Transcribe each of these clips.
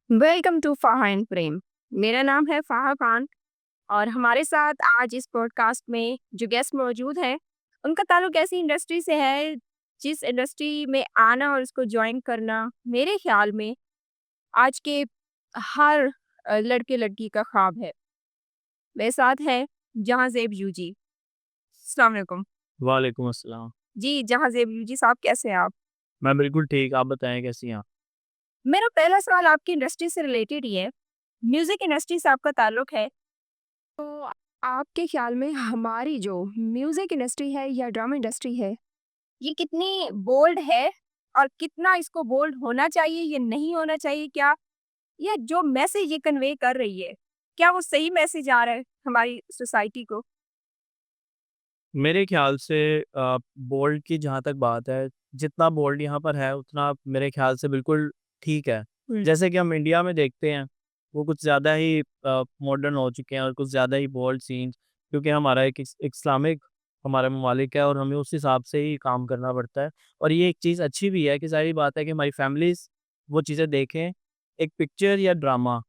Welcome to फाहा and प्रेम। मेरा नाम है फाहा खान और हमारे साथ आज इस पॉडकास्ट में जो गेस्ट मौजूद हैं उनका ताल्लुक ऐसी इंडस्ट्री से है जिस इंडस्ट्री में आना और उसको ज्वाइन करना मेरे ख्याल में आज के हर लड़के लड़की का ख्वाब है। मेरे साथ है जहाँ जेब यूजी। अस्सलाम वालेकुम। वालेकुम अस्सलाम। जी जहाँ जेब यूजी साहब, कैसे हैं आप? मैं बिल्कुल ठीक, आप बताएँ कैसी हैं आप? मेरा पहला सवाल आपकी इंडस्ट्री से रिलेटेड ही है। म्यूजिक इंडस्ट्री से आपका ताल्लुक है, तो आपके ख्याल में हमारी जो म्यूजिक इंडस्ट्री है या ड्रामा इंडस्ट्री है, ये कितनी बोल्ड है और कितना इसको बोल्ड होना चाहिए या नहीं होना चाहिए? क्या या जो मैसेज ये कन्वे कर रही है, क्या वो सही मैसेज आ रहा है हमारी सोसाइटी को? मेरे ख़्याल से बोल्ड की जहाँ तक बात है, जितना बोल्ड यहाँ पर है उतना मेरे ख़्याल से बिल्कुल ठीक है। हुँ। जैसे कि हम इंडिया में देखते हैं, वो कुछ ज़्यादा ही मॉडर्न हो चुके हैं और कुछ ज़्यादा ही बोल्ड सीन्स, क्योंकि हमारा एक इस्लामिक हमारा ममालिक है और हमें उस हिसाब से ही काम करना पड़ता है। और ये एक चीज़ अच्छी भी है कि ज़ाहिर-सी बात है कि हमारी फैमिलीज़ वो चीज़ें देखें। एक पिक्चर या ड्रामा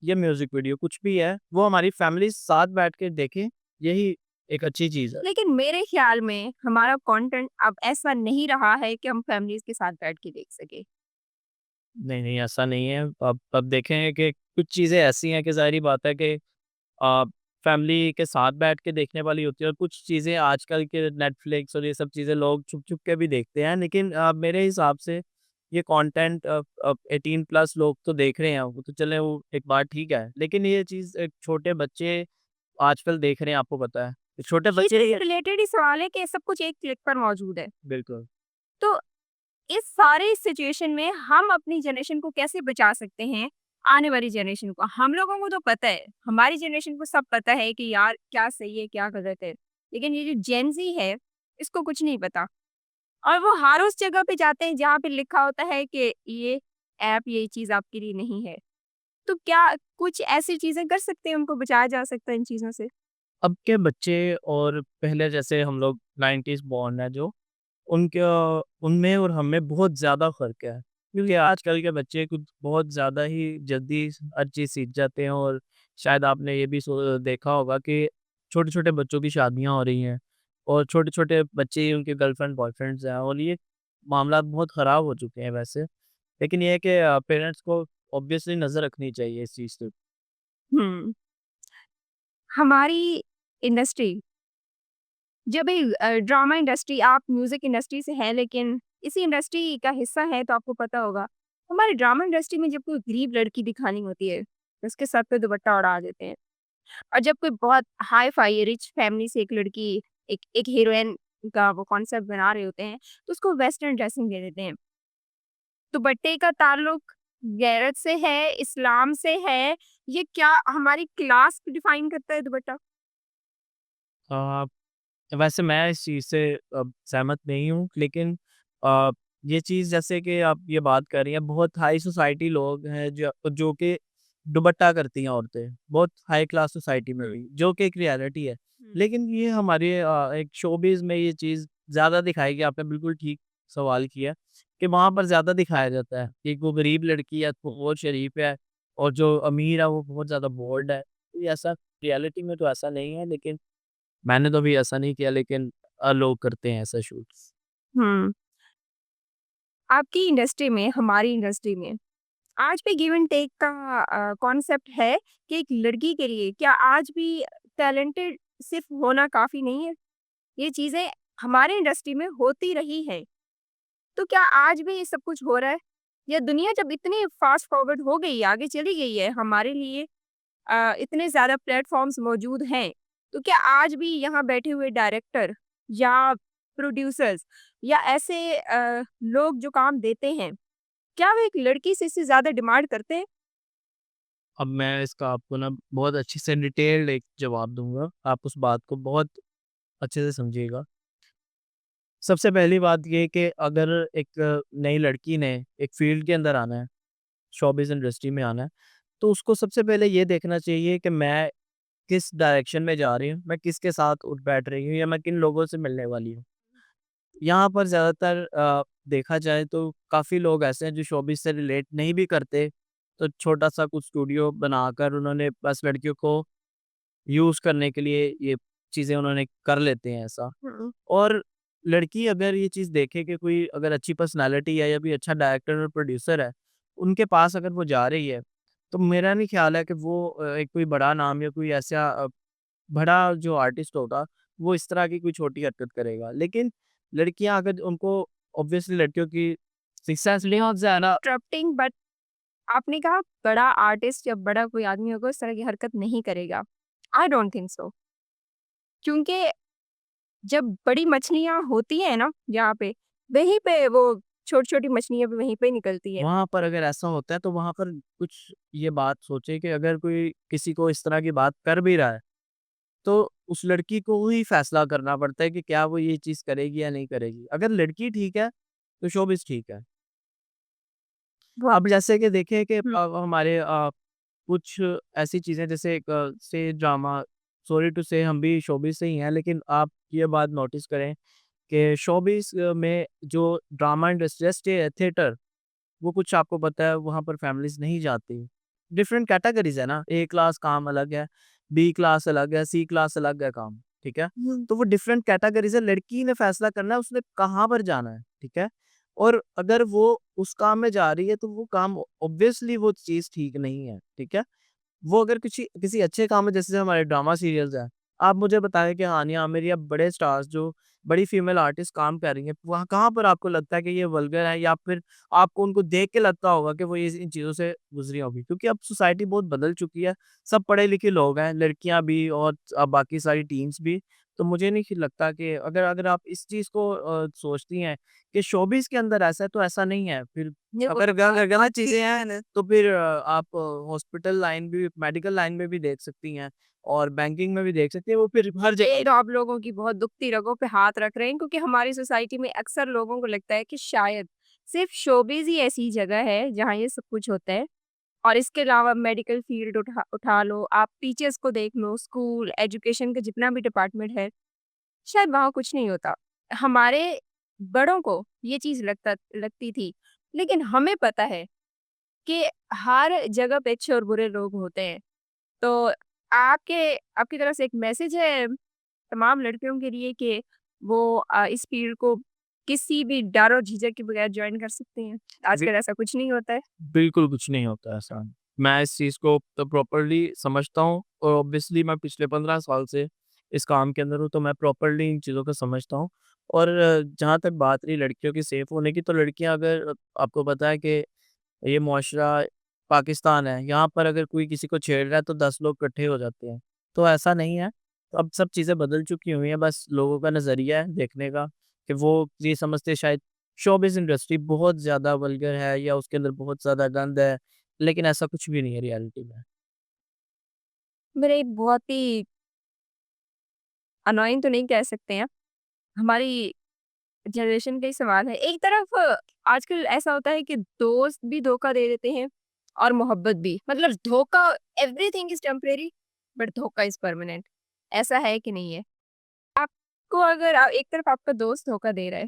या म्यूज़िक वीडियो कुछ भी है, वो हमारी फैमिली साथ बैठ के देखें, यही एक अच्छी चीज़ है। लेकिन मेरे ख्याल में हमारा कंटेंट अब ऐसा नहीं रहा है कि हम फैमिलीज़ के साथ बैठ के देख सकें। नहीं, नहीं ऐसा नहीं है। अब देखें कि कुछ चीज़ें ऐसी हैं कि ज़ाहिर-सी बात है कि अ, फैमिली के साथ बैठ के देखने वाली होती है और कुछ चीज़ें आजकल के नेटफ्लिक्स और ये सब चीज़ें लोग छुप-छुप के भी देखते हैं। लेकिन मेरे हिसाब से ये कंटेंट 18 प्लस लोग तो देख रहे हैं, वो तो चलें वो एक बात ठीक है। लेकिन ये चीज़ एक छोटे बच्चे आजकल देख रहे हैं, आपको पता है। छोटे बच्चे इससे रिलेटेड ही सवाल है कि सब कुछ एक क्लिक पर मौजूद है। बिल्कुल। तो इस सारे सिचुएशन में हम अपनी जनरेशन को कैसे बचा सकते हैं, आने वाली जनरेशन को? हम लोगों को तो पता है, हमारी जनरेशन को सब पता है कि यार क्या सही है, क्या गलत है। लेकिन ये जो जेन ज़ी है, इसको कुछ नहीं पता और वो हर उस जगह पे जाते हैं जहाँ पे लिखा होता है कि ये ऐप, ये चीज़ आपके लिए नहीं है। तो क्या कुछ ऐसी चीज़ें कर सकते हैं, उनको बचाया जा सकता है इन चीज़ों से? अब के बच्चे और पहले जैसे हम लोग 90s बॉर्न है जो, उनके उनमें और हमें बहुत ज़्यादा फ़र्क है। क्योंकि आजकल के बच्चे कुछ बहुत ज़्यादा ही जल्दी हर चीज़ सीख जाते हैं और शायद आपने ये भी देखा होगा कि छोटे-छोटे बच्चों की शादियाँ हो रही हैं और छोटे-छोटे बच्चे ही उनके गर्लफ्रेंड बॉयफ्रेंड्स हैं और ये मामला बहुत ख़राब हो चुके हैं वैसे। लेकिन ये है कि पेरेंट्स को ऑब्वियसली नज़र रखनी चाहिए इस चीज़ पे। हुँ। हमारी इंडस्ट्री जब ये ड्रामा इंडस्ट्री, आप म्यूज़िक इंडस्ट्री से हैं लेकिन इसी इंडस्ट्री का हिस्सा हैं तो आपको पता होगा। हमारी ड्रामा इंडस्ट्री में जब कोई गरीब लड़की दिखानी होती है, तो उसके सर पे दुपट्टा उड़ा देते हैं और जब कोई बहुत हाई-फाई रिच फैमिली से एक लड़की एक एक हीरोइन का वो कॉन्सेप्ट बना रहे होते हैं, तो उसको वेस्टर्न ड्रेसिंग दे देते हैं। दुपट्टे का ताल्लुक गैरत से है, इस्लाम से है, ये क्या हमारी क्लास डिफाइन करता है दुपट्टा? अ वैसे मैं इस चीज़ से सहमत नहीं हूँ, लेकिन अ, ये चीज़ जैसे कि आप ये बात कर रही हैं, बहुत हाई सोसाइटी लोग हैं जो जो कि दुपट्टा करती हैं औरतें, बहुत हाई क्लास सोसाइटी में भी, जो कि एक रियलिटी है। हुँ। लेकिन ये हमारे एक शोबिज़ में ये चीज़ ज़्यादा दिखाई गई, आपने बिल्कुल ठीक सवाल किया कि वहाँ पर ज़्यादा दिखाया जाता है कि वो गरीब लड़की है, तो वो शरीफ है और जो अमीर है, वो बहुत ज़्यादा बोल्ड है। ये ऐसा रियलिटी में तो ऐसा नहीं है, लेकिन मैंने तो अभी ऐसा नहीं किया, लेकिन लोग करते हैं ऐसा शूट्स। हुँ। आपकी इंडस्ट्री में, हमारी इंडस्ट्री में आज भी गिव एंड टेक का कॉन्सेप्ट है कि एक लड़की के लिए क्या आज भी टैलेंटेड सिर्फ होना काफ़ी नहीं है? ये चीज़ें हमारे इंडस्ट्री में होती रही है। तो क्या आज भी ये सब कुछ हो रहा है? या दुनिया जब इतनी फास्ट फॉरवर्ड हो गई है, आगे चली गई है, हमारे लिए इतने ज़्यादा प्लेटफ़ॉर्म्स मौजूद हैं, तो क्या आज भी यहाँ बैठे हुए डायरेक्टर या प्रोड्यूसर्स या ऐसे लोग जो काम देते हैं, क्या वो एक लड़की से इससे ज़्यादा डिमांड करते हैं? अब मैं इसका आपको ना बहुत अच्छे से डिटेल्ड एक जवाब दूँगा। आप उस बात को बहुत अच्छे से समझिएगा। सबसे पहली बात ये कि अगर एक नई लड़की ने एक फ़ील्ड के अंदर आना है, शोबिज़ इंडस्ट्री में आना है, तो उसको सबसे पहले ये देखना चाहिए कि मैं किस डायरेक्शन में जा रही हूँ, मैं किसके साथ उठ-बैठ रही हूँ या मैं किन लोगों से मिलने वाली हूँ। यहाँ पर ज़्यादातर देखा जाए तो काफ़ी लोग ऐसे हैं जो शोबिज़ से रिलेट नहीं भी करते, तो छोटा-सा कुछ स्टूडियो बनाकर उन्होंने बस लड़कियों को यूज़ करने के लिए ये चीज़ें उन्होंने कर लेते हैं ऐसा। हुँ, और लड़की अगर ये चीज़ देखे कि कोई अगर अच्छी पर्सनैलिटी है या कोई अच्छा डायरेक्टर और प्रोड्यूसर है, उनके पास अगर वो जा रही है, तो मेरा नहीं ख़्याल है कि वो एक कोई बड़ा नाम या कोई ऐसा बड़ा जो आर्टिस्ट होगा, वो इस तरह की कोई छोटी हरकत करेगा। लेकिन लड़कियाँ अगर उनको ऑब्वियसली लड़कियों की सक्सेस नहीं हो ज़्यादा इंटरप्टिंग बट आपने कहा बड़ा आर्टिस्ट या बड़ा कोई आदमी होगा उस तरह की हरकत नहीं करेगा। आई डोंट थिंक सो क्योंकि जब बड़ी मछलियाँ होती हैं ना जहाँ पे, वहीं पे वो छोटी-छोटी मछलियाँ भी वहीं पे निकलती हैं। वहाँ पर अगर ऐसा होता है तो वहाँ पर कुछ ये बात सोचे कि अगर कोई किसी को इस तरह की बात कर भी रहा है, तो उस लड़की को ही फैसला करना पड़ता है कि क्या वो ये चीज़ करेगी या नहीं करेगी। अगर लड़की ठीक है, तो शोबिज़ ठीक है। अब जैसे कि देखें कि हुँ, हमारे कुछ ऐसी चीज़ें जैसे एक से ड्रामा सॉरी टू से हम भी शोबिज़ से ही हैं, लेकिन आप ये बात नोटिस करें कि शोबिज़ में जो ड्रामा इंडस्ट्री है, थिएटर वो कुछ आपको पता है वहाँ पर फैमिलीज़ नहीं जाती। डिफरेंट कैटेगरीज़ है ना, ए क्लास काम अलग है, बी क्लास अलग है, सी क्लास अलग है काम, ठीक है? हुँ। तो वो डिफरेंट कैटेगरीज़ है, लड़की ने फैसला करना है उसने कहाँ पर जाना है, ठीक है? और अगर वो उस काम में जा रही है तो वो काम ऑब्वियसली वो चीज़ ठीक नहीं है, ठीक है? वो अगर किसी किसी अच्छे काम में जैसे हमारे ड्रामा सीरियल्स हैं, आप मुझे बताएँ कि हानिया आमिर या बड़े स्टार्स जो बड़ी फीमेल आर्टिस्ट काम कर रही हैं, वहाँ कहाँ पर आपको लगता है कि ये वल्गर है या फिर आपको उनको देख के लगता होगा कि वो ये इन चीज़ों से गुज़री होंगी? क्योंकि अब सोसाइटी बहुत बदल चुकी है, सब पढ़े-लिखे लोग हैं, लड़कियाँ भी और बाकी सारी टीम्स भी। तो मुझे नहीं लगता कि अगर अगर आप इस चीज़ को सोचती हैं कि शोबिज़ के अंदर ऐसा है, तो ऐसा नहीं है। फिर ये वो अगर गलत ठीक चीज़ें है हैं ना। तो फिर आप हॉस्पिटल लाइन भी मेडिकल लाइन में भी देख सकती हैं और बैंकिंग में भी देख सकती हैं, वो फिर हर ये जगह तो आप लोगों की बहुत दुखती रगों पे हाथ रख रहे हैं क्योंकि हमारी सोसाइटी में अक्सर लोगों को लगता है कि शायद सिर्फ शोबिज़ ही ऐसी जगह है जहाँ ये सब कुछ होता है और इसके अलावा मेडिकल फील्ड उठा उठा लो, आप टीचर्स को देख लो, स्कूल, एजुकेशन का जितना भी डिपार्टमेंट है, शायद वहाँ कुछ नहीं होता। हमारे बड़ों को ये चीज़ लगती थी, लेकिन हमें पता है कि हर जगह पे अच्छे और बुरे लोग होते हैं। तो आपके आपकी तरफ से एक मैसेज है तमाम लड़कियों के लिए कि वो इस फ़ील्ड को किसी भी डर और झिझक के बगैर जॉइन कर सकती हैं। बि आजकल ऐसा कुछ नहीं होता है। बिल्कुल कुछ नहीं होता ऐसा। मैं इस चीज़ को तो प्रॉपर्ली समझता हूँ और ऑब्वियसली मैं पिछले 15 साल से इस काम के अंदर हूँ, तो मैं प्रॉपर्ली इन चीज़ों को समझता हूँ। और जहाँ तक बात रही लड़कियों की सेफ होने की, तो लड़कियाँ अगर आपको पता है कि ये मुआशरा पाकिस्तान है, यहाँ पर अगर कोई किसी को छेड़ रहा है तो 10 लोग इकट्ठे हो जाते हैं। तो ऐसा नहीं है, अब सब चीज़ें बदल चुकी हुई हैं, बस लोगों का नज़रिया है देखने का कि वो ये समझते हैं शायद शोबिज़ इंडस्ट्री बहुत ज़्यादा वल्गर है या उसके अंदर बहुत ज़्यादा गंद है, लेकिन ऐसा कुछ भी नहीं है रियलिटी में। मेरा एक बहुत ही अनोइंग तो नहीं कह सकते हैं, हमारी जनरेशन का ही सवाल है। एक तरफ आजकल ऐसा होता है कि दोस्त भी धोखा दे देते हैं और मोहब्बत भी। मतलब धोखा एवरीथिंग इज़ टेम्परेरी बट धोखा इज़ परमानेंट। ऐसा है कि नहीं है? आपको अगर एक तरफ आपका दोस्त धोखा दे रहा है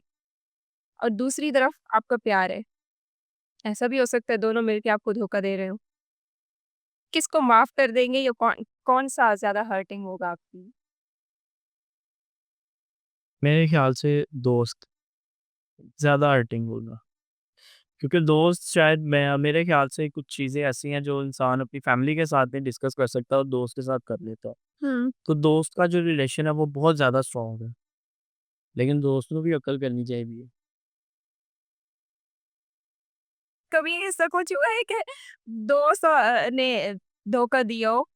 और दूसरी तरफ आपका प्यार है, ऐसा भी हो सकता है दोनों मिलके आपको धोखा दे रहे हों। किसको माफ़ कर देंगे या कौन-सा ज़्यादा हर्टिंग होगा आपकी? मेरे ख्याल से दोस्त ज़्यादा हर्टिंग होगा। क्योंकि दोस्त शायद मैं मेरे ख्याल से कुछ चीज़ें ऐसी हैं जो इंसान अपनी फैमिली के साथ नहीं डिस्कस कर सकता और दोस्त के साथ कर लेता है। हुँ। तो दोस्त का जो रिलेशन है वो बहुत ज़्यादा स्ट्रॉन्ग है, लेकिन दोस्त को भी अक्ल करनी चाहिए। कभी ऐसा कुछ हुआ है कि दोस्त ने धोखा दिया हो?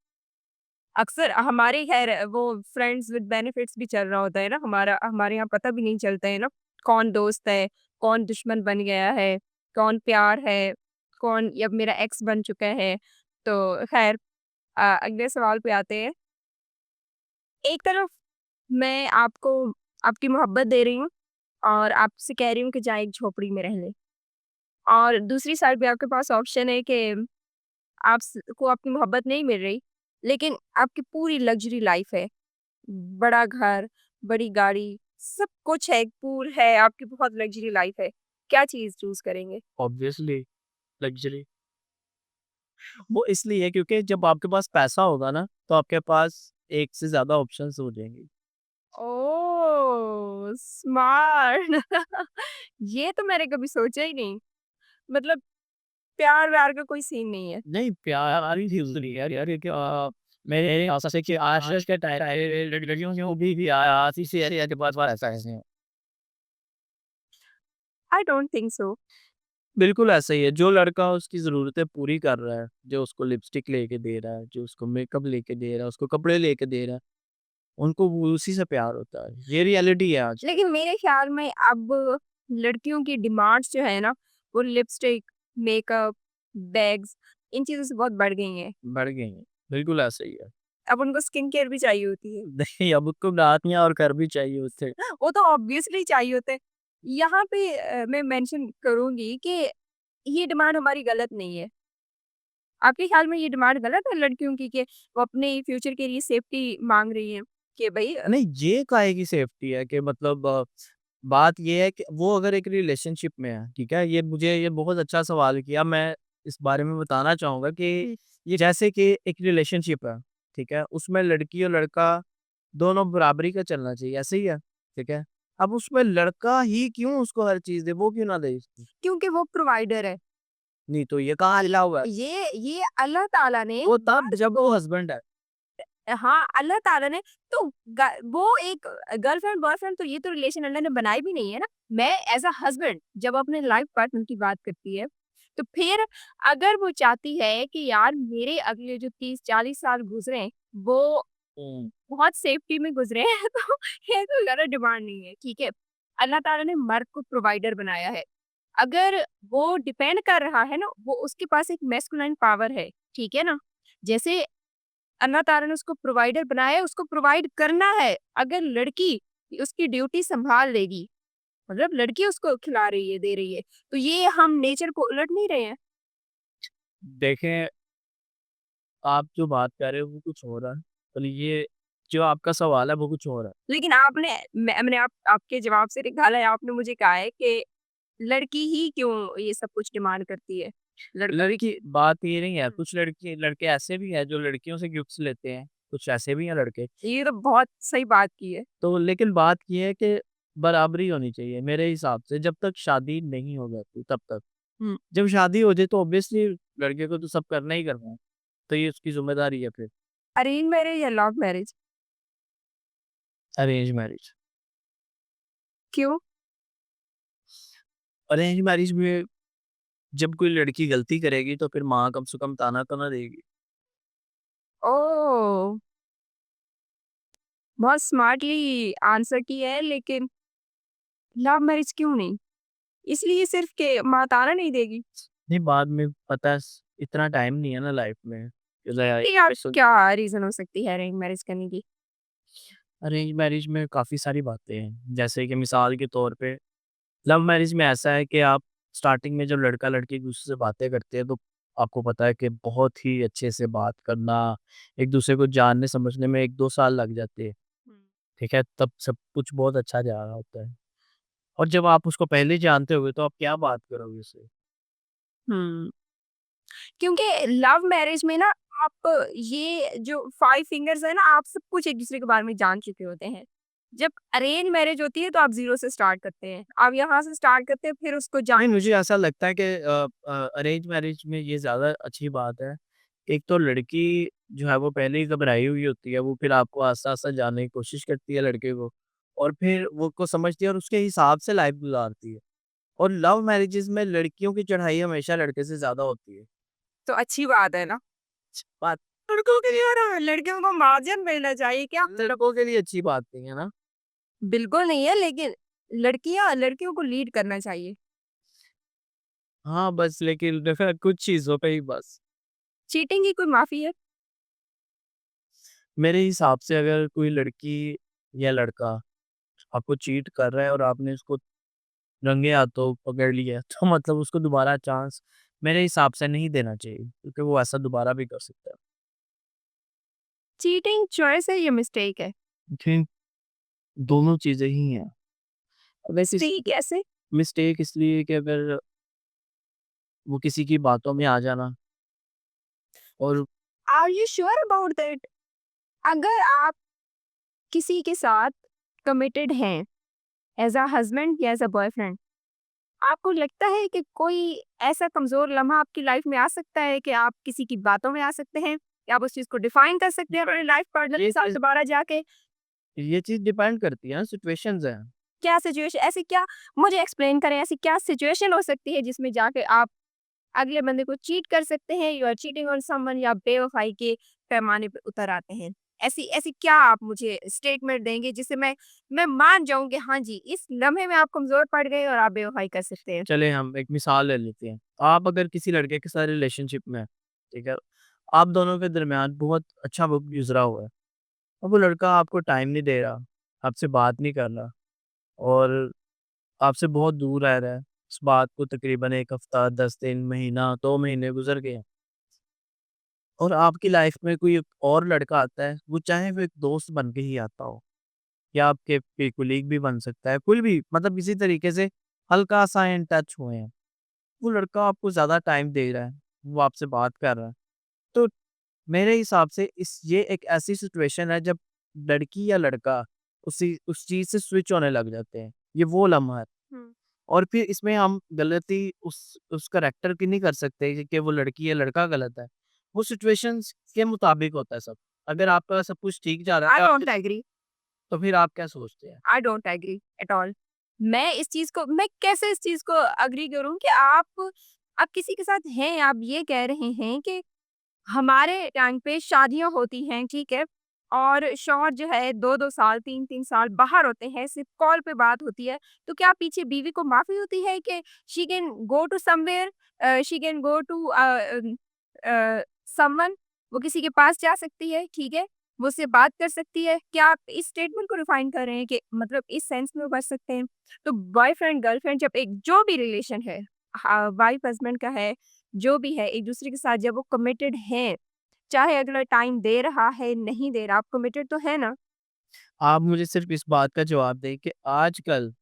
अक्सर हमारे ख़ैर वो फ्रेंड्स विद बेनिफिट्स भी चल रहा होता है ना, हमारे यहाँ पता भी नहीं चलता है ना, कौन दोस्त है, कौन दुश्मन बन गया है, कौन प्यार है, कौन अब मेरा एक्स बन चुका है। तो ख़ैर अगले सवाल पे आते हैं। एक तरफ मैं आपको आपकी मोहब्बत दे रही हूँ और आपसे कह रही हूँ कि जाएँ एक झोपड़ी में रह ले और दूसरी साइड पे आपके पास ऑप्शन है कि आप स को आपकी मोहब्बत नहीं मिल रही, लेकिन आपकी पूरी लग्ज़री लाइफ़ है। बड़ा घर, बड़ी गाड़ी, सब कुछ है, एक पूल है, आपकी बहुत लग्ज़री लाइफ़ है। क्या चीज़ चूज़ करेंगे? ऑब्वियसली लग्ज़री वो इसलिए क्योंकि जब आपके पास पैसा होगा ना, तो आपके पास एक से ज़्यादा ऑप्शंस हो जाएँगे। ओह! स्मार्ट। ये तो मैंने कभी सोचा ही नहीं। मतलब प्यार-व्यार का कोई सीन नहीं है। नहीं, प्यार ही चीज़ नहीं है यार यार ये क्या मेरे हिसाब से कि आज के टाइम लड़कियों को भी आती सी है के पास ऐसा है। I don't think so. बिल्कुल ऐसा ही है, जो लड़का उसकी ज़रूरतें पूरी कर रहा है, जो उसको लिपस्टिक लेके दे रहा है, जो उसको मेकअप लेके दे रहा है, उसको कपड़े लेके दे रहा है, उनको वो उसी से प्यार होता है। ये रियलिटी है आज, लेकिन मेरे ख़्याल में अब लड़कियों की डिमांड्स जो है ना, वो लिपस्टिक, मेकअप, बैग्स इन चीज़ों से बहुत बढ़ गई हैं। बढ़ गई हैं। बिल्कुल ऐसा ही है। अब उनको स्किन केयर भी चाहिए होती है। नहीं, अब उसको नातनियाँ और कर भी चाहिए उससे। वो तो ऑब्वियसली चाहिए होते हैं। यहाँ पे मैं मेंशन करूँगी कि ये डिमांड हमारी गलत नहीं है। आपके ख़्याल में ये डिमांड गलत है लड़कियों की कि वो अपने फ्यूचर के लिए सेफ्टी माँग रही हैं कि भई नहीं, ये काहे की सेफ्टी है कि मतलब बात ये है कि वो अगर एक रिलेशनशिप में है, ठीक है? ये बहुत अच्छा सवाल किया। मैं इस बारे में बताना चाहूँगा कि ये जैसे कि एक रिलेशनशिप है, ठीक है? उसमें लड़की और लड़का दोनों बराबरी का चलना चाहिए, ऐसे ही है, ठीक है? अब उसमें लड़का ही क्यों उसको हर चीज़ दे, वो क्यों ना दे? क्योंकि वो प्रोवाइडर है। नहीं तो ये कहाँ लिखा हुआ है? ये अल्लाह ताला ने वो तब जब वो हस्बैंड है। हाँ, अल्लाह ताला ने तो ग वो एक गर्लफ्रेंड बॉयफ्रेंड तो ये तो रिलेशन अल्लाह ने बनाई भी नहीं है ना। मैं एज़ अ हस्बैंड जब अपने लाइफ पार्टनर की बात करती है, तो फिर अगर वो चाहती है कि यार मेरे अगले जो 30-40 साल गुज़रे, वो हुँ। बहुत सेफ्टी में गुज़रे हैं तो ये कोई गलत डिमांड नहीं है, ठीक है। अल्लाह ताला ने मर्द को प्रोवाइडर बनाया है। अगर वो डिपेंड कर रहा है ना, वो उसके पास एक मैस्कुलाइन पावर है, ठीक है ना? जैसे अल्लाह ताला ने उसको प्रोवाइडर बनाया है, उसको प्रोवाइड करना है। अगर लड़की उसकी ड्यूटी सँभाल लेगी, मतलब लड़की उसको खिला रही है, दे रही है, तो ये हम नेचर को उलट नहीं रहे हैं। देखें, आप जो बात कर रहे हो वो कुछ और है, और ये जो आपका सवाल है वो कुछ और है। लेकिन मैंने आपके जवाब से निकाला है, आपने मुझे कहा है कि लड़की ही क्यों ये सब कुछ डिमांड करती है, लड़का लड़की बात ये नहीं है, हुँ, कुछ लड़के ऐसे भी हैं जो लड़कियों से गिफ्ट्स लेते हैं, कुछ ऐसे भी हैं लड़के। ये तो बहुत सही बात की है। तो लेकिन बात ये है कि बराबरी होनी चाहिए मेरे हिसाब से, जब तक शादी नहीं हो जाती तब तक। हुँ, जब शादी हो जाए तो ऑब्वियसली लड़के को तो सब करना ही करना है, तो ये उसकी ज़िम्मेदारी है फिर। अरेंज मैरिज या लव मैरिज? Arrange marriage. क्यों? अरेंज मैरिज में जब कोई लड़की गलती करेगी तो फिर माँ कम से कम ताना तो ना देगी। ओह! बहुत स्मार्टली आंसर किया है लेकिन लव मैरिज क्यों नहीं? इसलिए सिर्फ़ कि माँ ताना नहीं देगी? नहीं, बाद में पता है इतना टाइम नहीं है ना लाइफ में। ये आप क्या रीज़न हो सकती है अरेंज मैरिज करने की? अरेंज मैरिज में काफ़ी सारी बातें हैं, जैसे कि मिसाल के तौर पे लव मैरिज में ऐसा है कि आप स्टार्टिंग में जब लड़का-लड़की एक-दूसरे से बातें करते हैं तो आपको पता है कि बहुत ही अच्छे से बात करना, एक-दूसरे को जानने समझने में 1-2 साल लग जाते हैं, हुँ। ठीक है? तब सब कुछ बहुत अच्छा जा रहा होता है और जब आप उसको पहले ही जानते होगे तो आप क्या बात करोगे उससे? हुँ। क्योंकि लव मैरिज में ना आप ये जो 5 फिंगर्स है ना, आप सब कुछ एक-दूसरे के बारे में जान चुके होते हैं। जब अरेंज मैरिज होती है तो आप ज़ीरो से स्टार्ट करते हैं। आप यहाँ से स्टार्ट करते हैं फिर उसको नहीं, जान मुझे ऐसा लगता है कि अरेंज मैरिज में ये ज़्यादा अच्छी बात है। एक तो लड़की जो है वो पहले ही घबराई हुई होती है, वो फिर आपको आस्ता-आस्ता जानने की कोशिश करती है लड़के को और फिर वो उसको समझती है और उसके हिसाब से लाइफ़ गुज़ारती है। और लव मैरिजेज़ में लड़कियों की चढ़ाई हमेशा लड़के से ज़्यादा होती है। तो अच्छी बात है ना। बात लड़कों के लिए ना लड़कियों को मार्जिन मिलना चाहिए क्या? लड़कों के लिए अच्छी बात नहीं है ना? बिल्कुल नहीं है लेकिन लड़कियों को लीड करना चाहिए। हाँ, बस लेकिन कुछ चीज़ों पे ही बस। चीटिंग की कोई माफ़ी है? मेरे हिसाब से अगर कोई लड़की या लड़का आपको चीट कर रहा है और आपने उसको रंगे हाथों पकड़ लिया तो मतलब उसको दोबारा चांस मेरे हिसाब से नहीं देना चाहिए क्योंकि वो ऐसा दोबारा भी कर सकता है। चीटिंग चॉइस है या मिस्टेक है? ठीक, दोनों चीज़ें ही हैं। वैसे सही कैसे? मिस्टेक इसलिए कि अगर वो किसी की बातों में आ जाना, और are you sure about that? अगर आप किसी के साथ कमिटेड हैं एज़ अ हस्बैंड या एज़ अ बॉयफ्रेंड, आपको लगता है कि कोई ऐसा कमज़ोर लम्हा आपकी लाइफ़ में आ सकता है कि आप किसी की बातों में आ सकते हैं? या आप उस चीज़ को डिफ़ाइन कर सकते हैं अपने लाइफ़ पार्टनर के ये साथ चीज़ दोबारा जाके? ये चीज़ डिपेंड करती है ना, सिचुएशंस हैं। क्या सिचुएशन ऐसी क्या मुझे एक्सप्लेन करें, ऐसी क्या सिचुएशन हो सकती है जिसमें जाके आप अगले बंदे को चीट कर सकते हैं, you are cheating on someone या बेवफ़ाई के पैमाने पे उतर आते हैं? ऐसी ऐसी क्या आप मुझे स्टेटमेंट देंगे जिससे मैं मान जाऊँ कि हाँ जी, इस लम्हे में आप कमज़ोर पड़ गए और आप बेवफ़ाई कर सकते हैं? चलें हम एक मिसाल ले लेते हैं। आप अगर किसी लड़के के साथ रिलेशनशिप में हैं, ठीक है? आप दोनों के दरमियान बहुत अच्छा वक़्त गुज़रा हुआ है और वो लड़का आपको टाइम नहीं दे रहा, आपसे बात नहीं कर रहा और आपसे बहुत दूर रह रहा है। उस बात को तकरीबन 1 हफ़्ता, 10 दिन, महीना, 2 महीने गुज़र गए हैं और आपकी लाइफ़ में कोई एक और लड़का आता है, वो चाहे वो एक दोस्त बन के ही आता हो या आपके कोई कोलीग भी बन सकता है, कोई भी मतलब किसी तरीके से हल्का-सा इन टच हुए हैं। वो लड़का आपको ज़्यादा टाइम दे रहा है, वो आपसे बात कर रहा है। तो मेरे हिसाब से इस ये एक ऐसी सिचुएशन है जब लड़की या लड़का उस चीज़ से स्विच होने लग जाते हैं। ये वो लम्हा है हुँ। और फिर इसमें हम गलती उस कैरेक्टर की नहीं कर सकते कि वो लड़की या लड़का गलत है। वो सिचुएशंस के मुताबिक होता है सब। अगर आपका सब कुछ ठीक जा आई रहा है डोंट एग्री। तो फिर आप क्या सोचते हैं? I don't agree at all. मैं कैसे इस चीज़ को एग्री करूँ कि आप किसी के साथ हैं, आप ये कह रहे हैं कि हमारे टाइम पे शादियाँ होती हैं, ठीक है? और शौहर जो है 2-2 साल, 3-3 साल बाहर होते हैं, सिर्फ़ कॉल पे बात होती है। तो क्या पीछे बीवी को माफ़ी होती है कि she can go to somewhere she can go to someone वो किसी के पास जा सकती है, ठीक है? वो उससे बात कर सकती है। क्या आप इस स्टेटमेंट को रिफाइन कर रहे हैं कि मतलब इस सेंस में वो बच सकते हैं? तो बॉयफ्रेंड, गर्लफ्रेंड जब एक जो भी रिलेशन है वाइफ हस्बैंड का है, जो भी है, एक-दूसरे के साथ जब वो कमिटेड हैं, चाहे अगला टाइम दे रहा है, नहीं दे रहा, आप कमिटेड तो है ना? आप मुझे सिर्फ़ इस बात का जवाब दें कि आजकल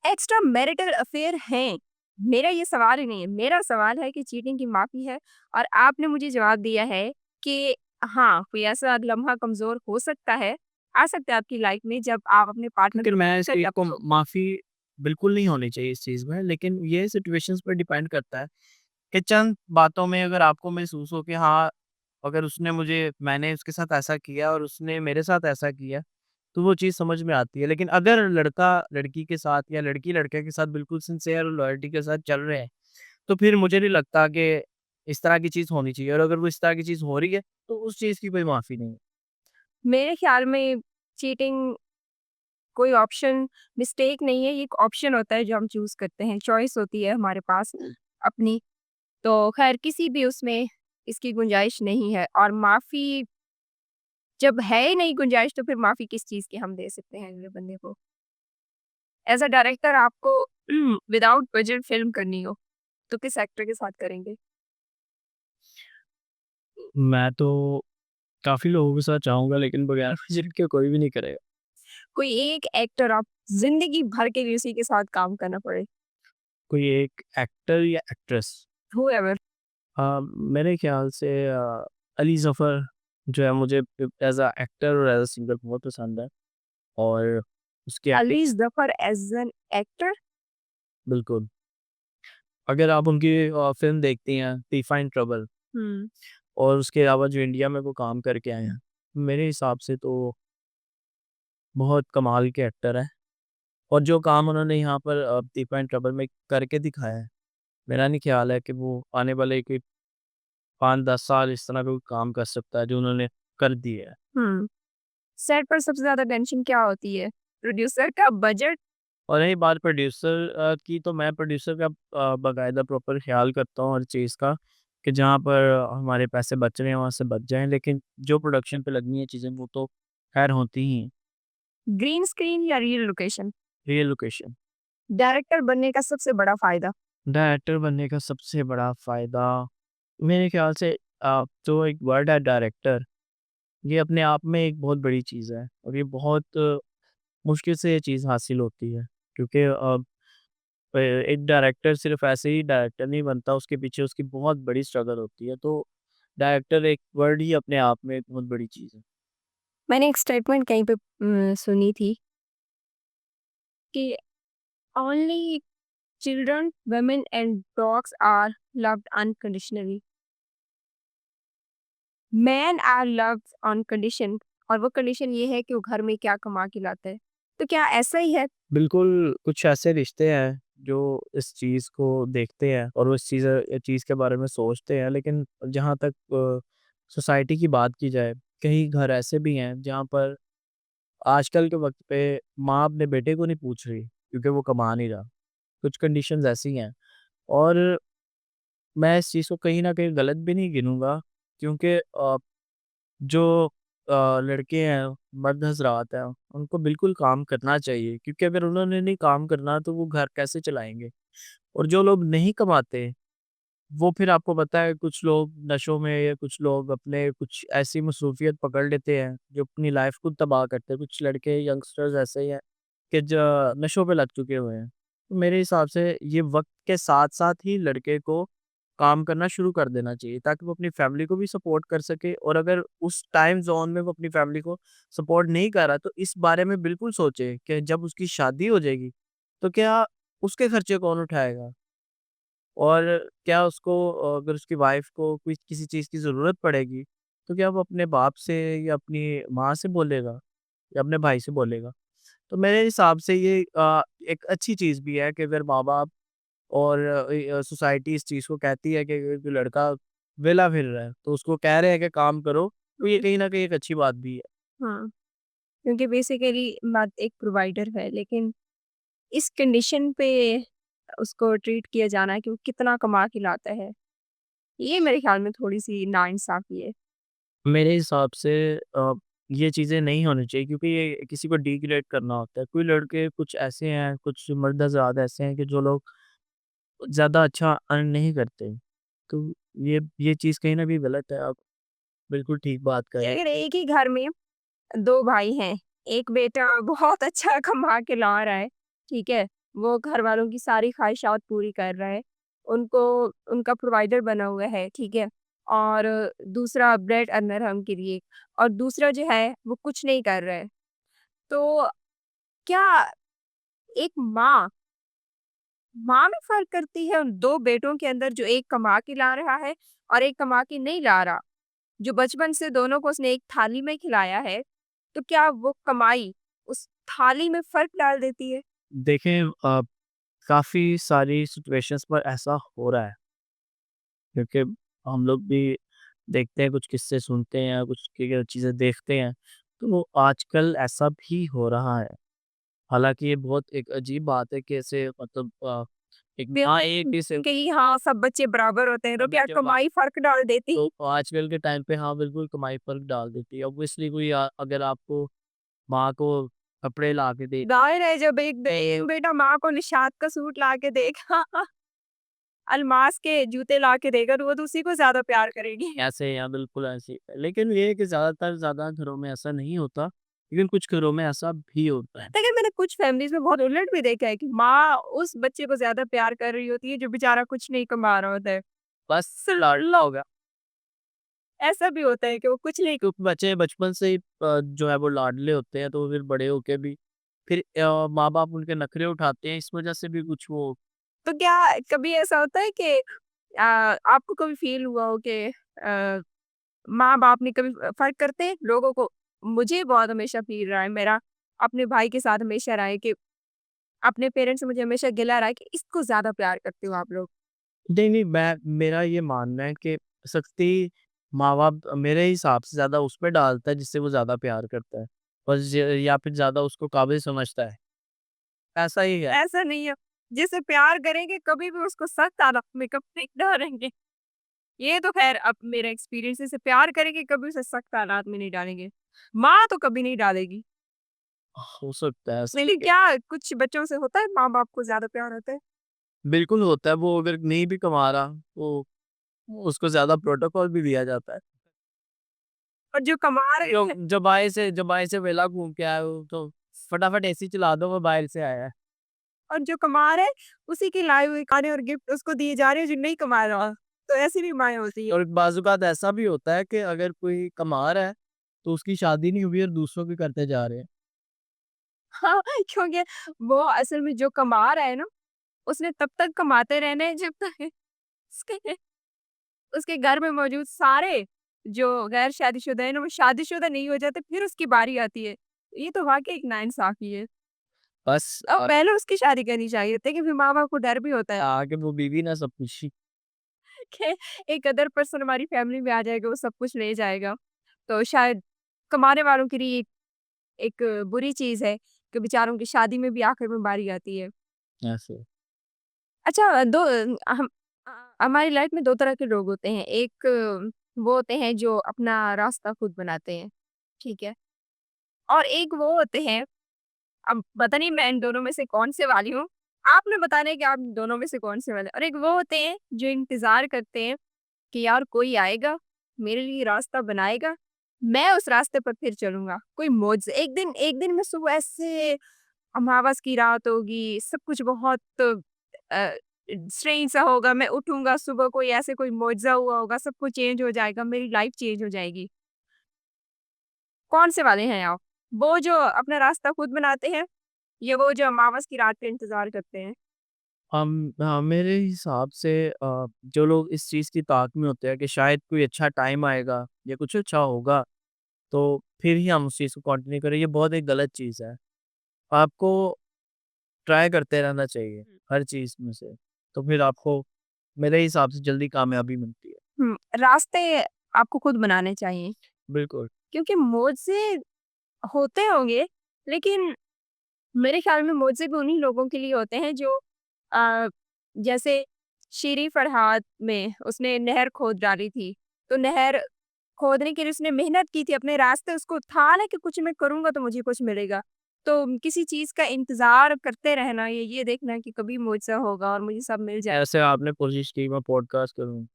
एक्स्ट्रा मैरिटल अफेयर हैं। मेरा ये सवाल ही नहीं है, मेरा सवाल है कि चीटिंग की माफ़ी है और आपने मुझे जवाब दिया है कि हाँ, कोई ऐसा लम्हा कमज़ोर हो सकता है, आ सकता है आपकी लाइफ़ में जब आप अपने पार्टनर लेकिन को मैं कर इसकी जब को माफ़ी बिल्कुल नहीं होनी चाहिए इस चीज़ में, लेकिन ये सिचुएशंस पे डिपेंड करता है कि चंद बातों में अगर आपको महसूस हो कि हाँ, अगर मैंने उसके साथ ऐसा किया और उसने मेरे साथ ऐसा किया, तो वो चीज़ समझ में आती है। लेकिन अगर लड़का लड़की के साथ या लड़की लड़के के साथ बिल्कुल सिंसियर और लॉयल्टी के साथ चल रहे हैं, तो फिर मुझे नहीं लगता कि इस तरह की चीज़ होनी चाहिए और अगर वो इस तरह की चीज़ हो रही है, तो उस चीज़ की कोई माफ़ी नहीं है। मेरे ख़्याल में चीटिंग कोई ऑप्शन मिस्टेक नहीं है, ये एक ऑप्शन होता है जो हम चूज़ करते हैं, चॉइस होती है हमारे पास अपनी। तो ख़ैर किसी भी उसमें इसकी गुंजाइश नहीं है और माफ़ी जब है ही नहीं गुंजाइश तो फिर माफ़ी किस चीज़ की हम दे सकते हैं अगले बंदे को। एज़ अ डायरेक्टर आपको विदाउट बजट फ़िल्म करनी हो, तो किस एक्टर के साथ करेंगे? मैं तो काफ़ी लोगों के साथ चाहूँगा लेकिन बगैर बजट के कोई भी नहीं करेगा। कोई एक एक्टर आप ज़िंदगी भर के लिए उसी के साथ काम करना पड़े, कोई एक एक्टर या एक्ट्रेस हूएवर मेरे ख़्याल से अली ज़फ़र जो है मुझे एज़ अ एक्टर और एज़ अ सिंगर बहुत पसंद है और उसकी acting Ali Zafar as an actor? बिल्कुल। अगर आप उनकी फ़िल्म देखती हैं तीफ़ा इन ट्रबल हुँ। और उसके अलावा जो इंडिया में वो काम करके आए हैं, मेरे हिसाब से तो बहुत कमाल के एक्टर हैं और जो काम उन्होंने यहाँ पर तीफ़ा इन ट्रबल में करके दिखाया है, मेरा नहीं ख़्याल है कि वो आने वाले कोई 5-10 साल इस तरह का कोई काम कर सकता है जो उन्होंने कर दिया है। हुँ। सेट पर सबसे ज़्यादा टेंशन क्या होती है? प्रोड्यूसर का बजट और रही बात प्रोड्यूसर की तो मैं प्रोड्यूसर का बाकायदा प्रॉपर ख़्याल करता हूँ हर चीज़ का कि जहाँ पर हमारे पैसे बच रहे हैं वहाँ से बच जाएँ, लेकिन जो प्रोडक्शन पे लगनी है चीज़ें वो तो ख़ैर होती ही हैं। ग्रीन स्क्रीन या रियल लोकेशन? रिलोकेशन डायरेक्टर बनने का सबसे बड़ा फ़ायदा? डायरेक्टर बनने का सबसे बड़ा फ़ायदा मेरे ख़्याल से जो एक वर्ड है डायरेक्टर, ये अपने आप में एक बहुत बड़ी चीज़ है और ये बहुत मुश्किल से ये चीज़ हासिल होती है क्योंकि एक डायरेक्टर सिर्फ़ ऐसे ही डायरेक्टर नहीं बनता, उसके पीछे उसकी बहुत बड़ी स्ट्रगल होती है। तो डायरेक्टर एक वर्ड ही अपने आप में एक बहुत बड़ी चीज़ है। मैंने एक स्टेटमेंट कहीं पे सुनी थी कि only children, women and dogs are loved unconditionally. Man are loved on condition, और वो कंडीशन ये है कि वो घर में क्या कमा के लाता है। तो क्या ऐसा ही है? बिल्कुल, कुछ ऐसे रिश्ते हैं जो इस चीज़ को देखते हैं और वो इस चीज़ के बारे में सोचते हैं, लेकिन जहाँ तक सोसाइटी की बात की जाए, कई घर ऐसे भी हैं जहाँ पर आजकल के वक़्त पे माँ अपने बेटे को नहीं पूछ रही क्योंकि वो कमा नहीं रहा। कुछ कंडीशंस ऐसी हैं और मैं इस चीज़ को कहीं न कहीं गलत भी नहीं गिनूँगा क्योंकि जो लड़के हैं, मर्द हज़रात हैं, उनको बिल्कुल काम करना चाहिए क्योंकि अगर उन्होंने नहीं काम करना तो वो घर कैसे चलाएँगे? और जो लोग नहीं कमाते, वो फिर आपको पता है कुछ लोग नशों में या कुछ लोग अपने कुछ ऐसी मसरूफ़ियत पकड़ लेते हैं, जो अपनी लाइफ़ को तबाह करते हैं। कुछ लड़के यंगस्टर्स ऐसे ही हैं कि जो नशों पे लग चुके हुए हैं। तो मेरे हिसाब से ये वक़्त के साथ-साथ ही लड़के को काम करना शुरू कर देना चाहिए ताकि वो अपनी फैमिली को भी सपोर्ट कर सके और अगर उस टाइम ज़ोन में वो अपनी फैमिली को सपोर्ट नहीं कर रहा, तो इस बारे में बिल्कुल सोचे कि जब उसकी शादी हो जाएगी, तो क्या उसके खर्चे कौन उठाएगा? और क्या उसको अगर उसकी वाइफ़ को कोई किसी चीज़ की ज़रूरत पड़ेगी, तो क्या वो अपने बाप से या अपनी माँ से बोलेगा या अपने भाई से बोलेगा? तो मेरे हिसाब से ये एक अच्छी चीज़ भी है कि अगर माँ-बाप और सोसाइटी इस चीज़ को कहती है कि अगर कोई लड़का वेला फिर रहा है, तो उसको कह रहे हैं कि काम करो, तो ये कहीं न कहीं एक अच्छी बात भी है। हाँ, क्योंकि बेसिकली मर्द एक प्रोवाइडर है, लेकिन इस कंडीशन पे उसको ट्रीट किया जाना है कि वो कितना कमा के लाता है, ये मेरे ख्याल में थोड़ी-सी नाइंसाफ़ी है। मेरे हिसाब से ये चीज़ें नहीं होनी चाहिए क्योंकि ये किसी को डिग्रेड करना होता है। कोई लड़के कुछ ऐसे हैं, कुछ मर्द हज़रात ऐसे हैं कि जो लोग ज़्यादा अच्छा अर्न नहीं करते। तो ये चीज़ कहीं न कहीं गलत है। आप बिल्कुल ठीक बात कर रहे हैं। अगर एक ही घर में 2 भाई हैं, एक बेटा बहुत अच्छा कमा के ला रहा है, ठीक है? वो घरवालों की सारी ख़्वाहिशात पूरी कर रहा है, उनको उनका प्रोवाइडर बना हुआ है, ठीक है? और दूसरा ब्रेड अर्नर है उनके लिए, और दूसरा जो है वो कुछ नहीं कर रहा है। तो क्या एक माँ में फ़र्क करती है उन 2 बेटों के अंदर, जो एक कमा के ला रहा है और एक कमा के नहीं ला रहा? जो बचपन से दोनों को उसने एक थाली में खिलाया है, तो क्या वो कमाई उस थाली में फ़र्क डाल देती है? देखें काफ़ी सारी सिचुएशंस पर ऐसा हो रहा है क्योंकि हम लोग भी देखते हैं, कुछ किस्से सुनते हैं, कुछ क चीज़ें देखते हैं, तो आजकल ऐसा भी हो रहा है। हालाँकि ये बहुत एक अजीब बात है कि ऐसे मतलब एक माँ एक ही से कि हाँ, सब बच्चे बराबर होते हैं, तो क्या बच्चे बा कमाई फ़र्क डाल देती? तो आजकल के टाइम पे हाँ, बिल्कुल कमाई फ़र्क डाल देती है। ऑब्वियसली कोई अगर आपको माँ को कपड़े ला के दे ज़ाहिर है, जब एक बेटा माँ को निशात का सूट ला के देगा, अलमास के जूते ला के देगा, तो वो तो उसी को ज़्यादा प्यार करेगी। ऐसे या बिल्कुल ऐसे ही। लेकिन ये है कि ज़्यादा घरों में ऐसा नहीं होता, लेकिन कुछ घरों में ऐसा भी होता है। लेकिन मैंने कुछ फैमिलीज़ में बहुत उलट भी देखा है कि माँ उस बच्चे को ज़्यादा प्यार कर रही होती है, जो बेचारा कुछ नहीं कमा रहा होता है। बस लाडला हो गया। ऐसा भी होता है कि वो कुछ नहीं। तो बच्चे बचपन से ही जो है वो लाडले होते हैं, तो फिर बड़े होके भी फिर माँ-बाप उनके नखरे उठाते हैं, इस वज़ह से भी कुछ वो तो क्या कभी ऐसा होता है कि आपको कभी फ़ील हुआ हो कि माँ-बाप ने कभी फ़र्क करते हैं लोगों को? मुझे बहुत हमेशा फ़ील रहा है मेरा, अपने भाई के साथ हमेशा रहा है कि अपने पेरेंट्स से मुझे हमेशा गिला रहा है कि इसको ज़्यादा प्यार करते हो आप लोग। नहीं, नहीं, मेरा ये मानना है कि सख्ती माँ-बाप मेरे हिसाब से ज़्यादा उस पे डालता है जिससे वो ज़्यादा प्यार करता है और ज या फिर ज़्यादा उसको काबिल समझता है, ऐसा ही है। ऐसा नहीं है, जिससे प्यार करेंगे कभी भी उसको सख्त हालात में कभी नहीं डालेंगे। ये तो ख़ैर अब मेरा एक्सपीरियंस है, जिससे प्यार करेंगे कभी उसे सख्त हालात में नहीं डालेंगे। माँ तो कभी नहीं डालेगी। हो सकता है ऐसा लेकिन कि क्या कुछ बच्चों से होता है माँ-बाप को ज़्यादा प्यार होता है? बिल्कुल होता है, वो अगर नहीं भी कमा रहा, तो उसको ज़्यादा प्रोटोकॉल भी दिया जाता है। और जो कमा रहे जो हैं, जब आए से वेला घूम के आए हो, तो फटाफट एसी चला दो, वो बाहर से आया है। और जो कमा रहे हैं, उसी की लाई हुई खाने और गिफ्ट उसको दिए जा रहे हैं जो नहीं कमा रहा। तो ऐसी भी माएँ होती हैं। और बाज़-औक़ात ऐसा भी होता है कि अगर कोई कमा रहा है, तो उसकी शादी नहीं हुई और दूसरों की करते जा रहे हैं। हाँ, क्योंकि वो असल में जो कमा रहा है ना, उसने तब तक कमाते रहना है जब तक उसके उसके घर में मौजूद सारे जो गैर शादीशुदा है ना, वो शादीशुदा नहीं हो जाते, फिर उसकी बारी आती है। ये तो वाक़ई एक नाइंसाफ़ी है। बस अब पहले उसकी शादी करनी चाहिए थी, क्योंकि माँ-बाप को डर भी होता है आगे वो बीवी ना सब कुछ ही। कि एक अदर पर्सन हमारी फैमिली में आ जाएगा, वो सब कुछ ले जाएगा। तो शायद कमाने वालों के लिए एक बुरी चीज़ है कि बेचारों की शादी में भी आखिर में बारी आती है। ऐसे। अच्छा, हमारी लाइफ में 2 तरह के लोग होते हैं। एक वो होते हैं जो अपना रास्ता खुद बनाते हैं, ठीक है? और एक वो होते हैं, अब पता नहीं मैं इन दोनों में से कौन-से वाली हूँ। आपने बताना है कि आप दोनों में से कौन-से वाले, और एक वो होते हैं जो इंतज़ार करते हैं कि यार कोई आएगा, मेरे लिए रास्ता बनाएगा, मैं उस रास्ते पर फिर चलूँगा। कोई मौज एक दिन मैं सुबह ऐसे अमावस की रात होगी, सब कुछ बहुत अ, स्ट्रेंज सा होगा, मैं उठूँगा सुबह, कोई ऐसे कोई मुआवज़ा हुआ होगा, सब कुछ चेंज हो जाएगा, मेरी लाइफ़ चेंज हो जाएगी। कौन से वाले हैं आप? वो जो अपना रास्ता खुद बनाते हैं, या वो जो अमावस की रात का इंतज़ार करते हैं? हाँ, मेरे हिसाब से जो लोग इस चीज़ की ताक में होते हैं कि शायद कोई अच्छा टाइम आएगा या कुछ अच्छा होगा, तो फिर ही हम उस चीज़ को कंटिन्यू करें, ये बहुत एक गलत चीज़ है। आपको ट्राई करते रहना चाहिए, हर चीज़ में से, तो फिर आपको मेरे हिसाब से जल्दी कामयाबी मिलती है। रास्ते आपको खुद बनाने चाहिए, बिल्कुल। क्योंकि मुझसे होते होंगे, लेकिन मेरे ख्याल में मुझसे भी उन्हीं लोगों के लिए होते हैं जो अ, जैसे शीरी फरहाद में उसने नहर खोद डाली थी, तो नहर खोदने के लिए उसने मेहनत की थी, अपने रास्ते उसको था ना कि कुछ मैं करूँगा तो मुझे कुछ मिलेगा। तो किसी चीज़ का इंतज़ार करते रहना, ये देखना कि कभी मुझसे होगा और मुझे सब मिल जाए। ऐसे आपने कोशिश की मैं पॉडकास्ट करूँ।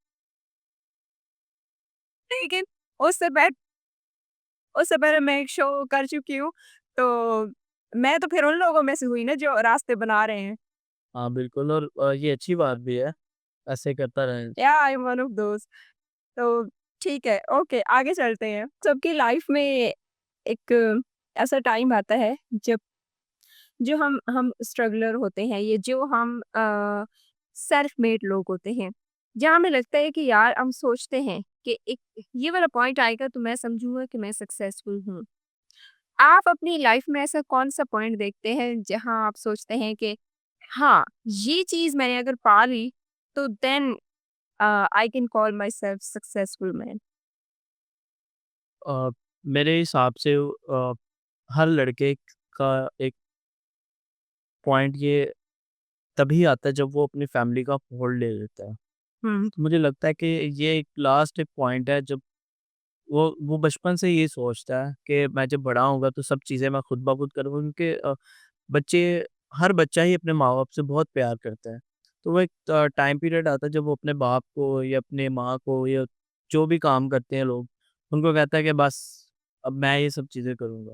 लेकिन उससे बेट उससे पहले मैं एक शो कर चुकी हूँ, तो मैं तो फिर उन लोगों में से हुई ना जो रास्ते बना रहे हैं। हाँ, बिल्कुल और ये अच्छी बात भी है, ऐसे करता रहें। या I am one of those. तो ठीक है, ओके, आगे चलते हैं। सबकी लाइफ में एक ऐसा टाइम आता है जब जो हम स्ट्रगलर होते हैं, ये जो हम सेल्फ मेड लोग होते हैं, जहाँ हमें लगता है कि यार हम सोचते हैं कि एक ये वाला पॉइंट आएगा तो मैं समझूँगा कि मैं सक्सेसफुल हूँ। आप अपनी लाइफ में ऐसा कौन-सा पॉइंट देखते हैं जहाँ आप सोचते हैं कि हाँ, ये चीज़ मैंने अगर पा ली तो then I can call myself successful man? अ, मेरे हिसाब से हर लड़के का एक पॉइंट ये तभी आता है जब वो अपनी फैमिली का होल्ड ले लेता है। हुँ, तो मुझे लगता है कि ये एक लास्ट एक पॉइंट है जब वो बचपन से ये सोचता है कि मैं जब बड़ा होऊँगा तो सब चीज़ें मैं खुद ब खुद करूँगा क्योंकि बच्चे हर बच्चा ही अपने माँ-बाप से बहुत प्यार करता है। तो वो एक टाइम पीरियड आता है जब वो अपने बाप को या अपने माँ को या जो भी काम करते हैं लोग, उनको कहता है कि बस अब मैं ये सब चीज़ें करूँगा।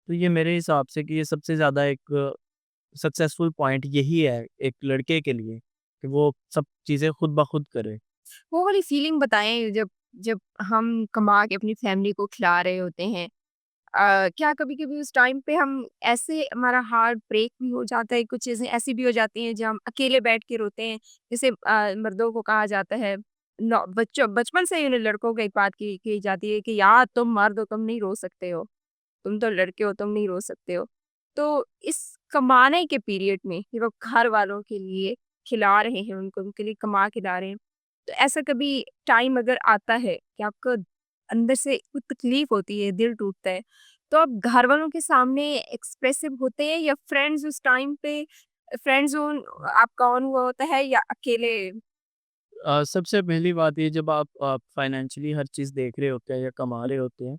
तो ये मेरे हिसाब से कि ये सबसे ज़्यादा एक सक्सेसफुल पॉइंट यही है एक लड़के के लिए कि वो सब चीज़ें खुद ब खुद करे। वो वाली फीलिंग बताएँ जब जब हम कमा के अपनी फैमिली को खिला रहे होते हैं। क्या कभी-कभी उस टाइम पे हम ऐसे हमारा हार्ट ब्रेक भी हो जाता है, कुछ चीज़ें ऐसी भी हो जाती हैं जब हम अकेले बैठ के रोते हैं। जैसे मर्दों को कहा जाता है, नौ बच्चों बचपन से ही उन्हें लड़कों को एक बात की जाती है कि यार तुम मर्द हो, तुम नहीं रो सकते हो। तुम तो लड़के हो, तुम नहीं रो सकते हो। तो इस कमाने के पीरियड में जब आप घर वालों के लिए खिला रहे हैं उनको, उनके लिए कमा के ला रहे हैं, तो ऐसा कभी टाइम अगर आता है कि आपको अंदर से कुछ तकलीफ होती है, दिल टूटता है, तो आप घर वालों के सामने एक्सप्रेसिव होते हैं, या फ्रेंड्स उस टाइम पे फ्रेंड ज़ोन आपका ऑन हुआ होता है, या अकेले? सबसे पहली बात ये जब आप फाइनेंशियली हर चीज़ देख रहे होते हैं या कमा रहे होते हैं,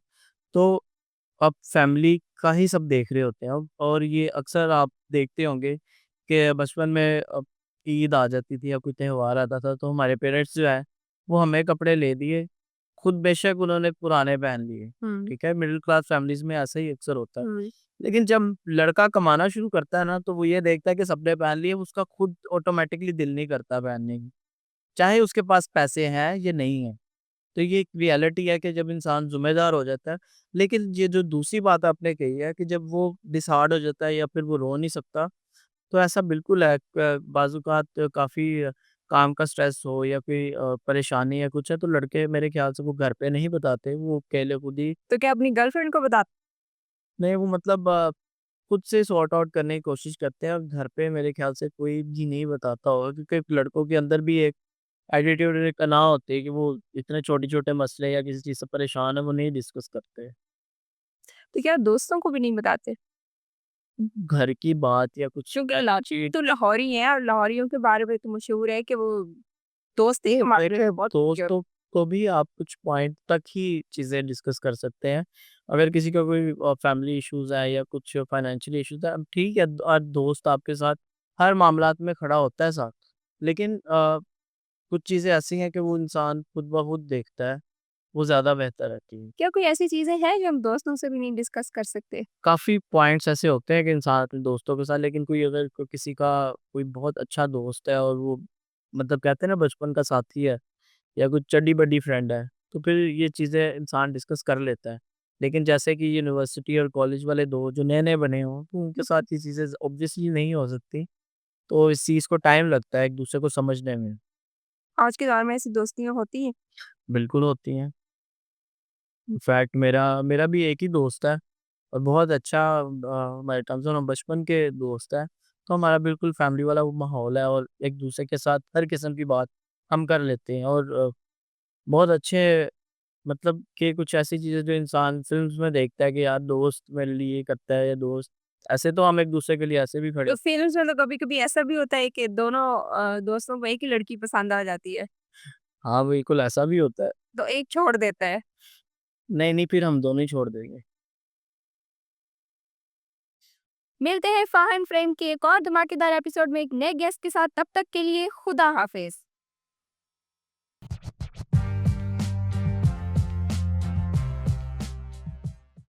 तो आप फैमिली का ही सब देख रहे होते हैं अब और ये अक्सर आप देखते होंगे कि बचपन में ईद आ जाती थी या कोई त्योहार आता था तो हमारे पेरेंट्स जो है वो हमें कपड़े ले दिए खुद बेशक उन्होंने पुराने पहन लिए हुँ, ठीक है मिडिल क्लास फैमिलीज में ऐसा ही अक्सर होता है हुँ। लेकिन जब लड़का कमाना शुरू करता है ना तो वो ये देखता है कि सबने पहन लिए उसका खुद ऑटोमेटिकली दिल नहीं करता पहनने की चाहे उसके पास पैसे हैं या नहीं हैं। तो ये एक रियलिटी है कि जब इंसान ज़िम्मेदार हो जाता है, लेकिन ये जो दूसरी बात आपने कही है कि जब वो डिसहार्ड हो जाता है या फिर वो रो नहीं सकता, तो ऐसा बिल्कुल है। बाज़-औक़ात काफ़ी काम का स्ट्रेस हो या कोई परेशानी या कुछ है, तो लड़के मेरे ख़्याल से वो घर पे नहीं बताते, वो अकेले खुद ही तो क्या अपनी गर्लफ्रेंड को बता नहीं वो मतलब खुद से सॉर्ट आउट करने की कोशिश करते हैं और घर पे मेरे ख़्याल से कोई भी नहीं बताता होगा क्योंकि लड़कों के अंदर भी एक एटीट्यूड और एक अना होती है कि वो इतने छोटे-छोटे मसले या किसी चीज़ से परेशान है, वो नहीं डिस्कस करते। तो क्या दोस्तों को भी नहीं बताते? घर की बात या कुछ क्योंकि बातचीत तो लाहौरी हैं और लाहौरियों के बारे में तो मशहूर है कि वो दोस्त थे हमारे मेरे बहुत दोस्तों को भी आप कुछ पॉइंट तक ही चीज़ें डिस्कस कर सकते हैं। अगर किसी का कोई फैमिली इश्यूज़ है या कुछ फाइनेंशियल इश्यूज़ है, अब ठीक है दोस्त आपके साथ हर मामलात में खड़ा होता है साथ। लेकिन कुछ चीज़ें ऐसी हैं कि वो इंसान खुद ब खुद देखता है, वो ज़्यादा बेहतर रहती है। क्या कोई ऐसी चीज़ें हैं जो हम दोस्तों से भी नहीं डिस्कस कर सकते? काफ़ी पॉइंट्स ऐसे होते हैं कि इंसान अपने दोस्तों के साथ लेकिन कोई अगर किसी का कोई बहुत अच्छा दोस्त है और वो मतलब कहते हैं ना बचपन का साथी है या कुछ चड्डी-बड्डी फ्रेंड है, तो फिर ये चीज़ें इंसान डिस्कस कर लेता है। लेकिन जैसे कि यूनिवर्सिटी और कॉलेज वाले दोस्त जो नए-नए बने हों, तो उनके साथ ये चीज़ें ऑब्वियसली नहीं हो सकती। तो इस चीज़ को टाइम लगता है एक-दूसरे को समझने में। आज के दौर में ऐसी दोस्तियाँ होती हैं? बिल्कुल होती हैं। इनफैक्ट मेरा मेरा भी एक ही दोस्त है और बहुत अच्छा हमारे टर्म्स में हम बचपन के दोस्त हैं। तो हमारा बिल्कुल फैमिली वाला वो माहौल है और एक-दूसरे के साथ हर किस्म की बात हम कर लेते हैं और बहुत अच्छे मतलब कि कुछ ऐसी चीज़ें जो इंसान फ़िल्म्स में देखता है कि यार दोस्त मेरे लिए ये करता है या दोस्त ऐसे तो हम एक-दूसरे के लिए ऐसे भी खड़े तो फ़िल्म्स में तो कभी-कभी ऐसा भी होता है कि दोनों दोस्तों को एक ही लड़की पसंद आ जाती है, हाँ, बिल्कुल ऐसा भी होता है। तो एक छोड़ देता है। नहीं, नहीं फिर हम दोनों ही छोड़ देंगे। मिलते हैं फ़ाहम फ्रेम के एक और धमाकेदार एपिसोड में एक नए गेस्ट के साथ, तब तक के लिए खुदा हाफ़िज़।